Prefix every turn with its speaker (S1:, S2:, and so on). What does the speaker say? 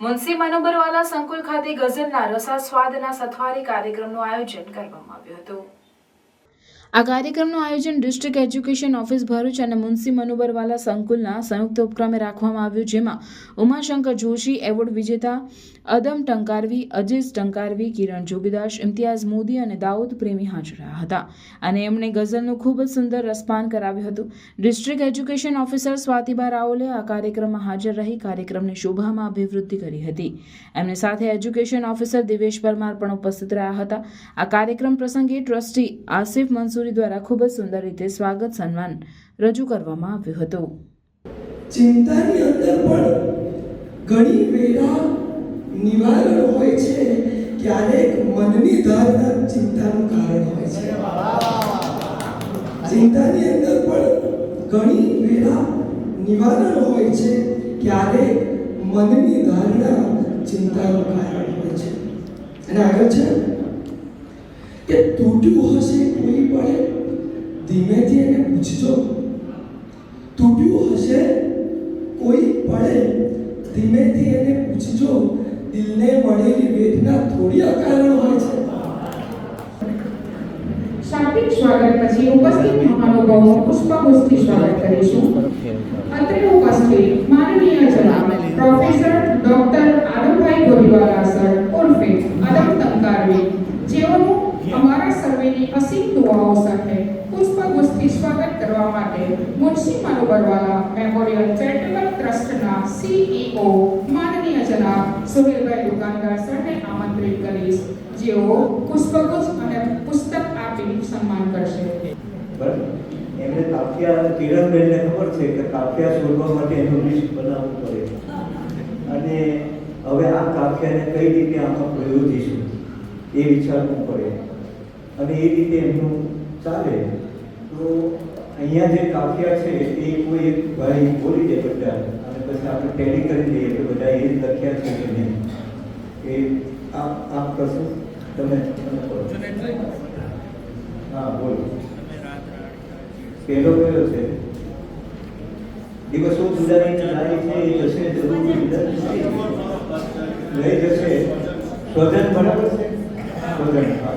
S1: મુનસી મનોબરવાલા સંકુલ ખાતે ગઝલના રસાસ્વાદના સથવારી કાર્યક્રમનું આયોજન કરવામાં આવ્યું હતું। આ કાર્યક્રમનું આયોજન ડિસ્ટ્રિક્ટ એજ્યુકેશન ઓફિસ ભરૂચ અને મુનસી મનોબરવાલા સંકુલના સંયુક્ત ઉપક્રમે રાખવામાં આવ્યું, જેમાં ઉમાશંકર જોશી એવોર્ડ વિજેતા અદમ ટંકારવી, અજીઝ ટંકારવી, કિરણ જોગીદાસ, ઇમ્તિયાઝ મોદી અને દાઉદ પ્રેમી હાજર રહ્યા હતા અને એમણે ગઝલનું ખૂબ જ સુંદર રસપાન કરાવ્યું હતું। ડિસ્ટ્રિક્ટ એજ્યુકેશન ઓફિસર સ્વાતિબા રાઓલે આ કાર્યક્રમમાં હાજર રહી કાર્યક્રમની શોભામાં અભિવૃદ્ધિ કરી હતી। એમની સાથે એજ્યુકેશન ઓફિસર દિવેશ પરમાર પણ ઉપસ્થિત રહ્યા હતા। આ કાર્યક્રમ પ્રસંગે ટ્રસ્ટી આસિફ મંસૂરી દ્વારા ખૂબ જ સુંદર રીતે સ્વાગત સન્માન રજૂ કરવામાં આવ્યું હતું।
S2: ચિંતાની અંદર પણ ઘણી વેળા નિવારણ હોય છે, ક્યારેક મનની ધારણા ચિંતાનું કારણ હોય છે। ચિંતાની અંદર પણ ઘણી વેળા નિવારણ હોય છે, ક્યારેક મનની ધારણા ચિંતાનું કારણ હોય છે। અને આગળ છે કે તૂટ્યું હશે કોઈ પડે ધીમેથી એને પૂછજો, તૂટ્યું હશે કોઈ પડે ધીમેથી એને પૂછજો, દિલને મળેલી વેદના થોડી અકારણ હોય છે।
S3: શાબ્દિક સ્વાગત પછી ઉપસ્થિત મહાનુભાવો પુષ્પગુચ્છથી સ્વાગત કરીશું। અત્રે ઉપસ્થિત માનનીય જનાબ પ્રોફેસર ડોક્ટર આદમભાઈ ગોરીવાલા સર ઉર્ફે અદમ ટંકારવી, જેઓનું અમારા સર્વેની અસીમ દુઆઓ સાથે પુષ્પગુચ્છથી સ્વાગત કરવા માટે મુનસી મનોબરવાલા મેમોરિયલ ચેરિટેબલ ટ્રસ્ટના CEO માનનીય જનાબ સુહેલભાઈ દુકાનદાર સરને આમંત્રિત કરીશ, જેઓ પુષ્પગુચ્છ અને પુસ્તક આપી સન્માન કરશે।
S4: એમને કાફિયા કિરણબેનને ખબર છે કે કાફિયા શોધવા માટે એનું લિસ્ટ બનાવવું પડે અને હવે આ કાફિયાને કઈ રીતે આમાં પ્રયોજીશું એ વિચારવું પડે અને એ રીતે એમનું ચાલે। તો અહીંયા જે કાફિયા છે એ કોઈ એક ભાઈ બોલી દે બધા અને પછી આપણે ટેલી કરી દઈએ કે બધા એ જ લખ્યા છે કે નહીં। એ આ પ્રશ્ન તમે કરો। હા બોલો। પહેલો કયો છે? દિવસો જુદાની જાય છે એ જશે જરૂર લઈ જશે સ્વજન, બરાબર છે? સ્વજન, હા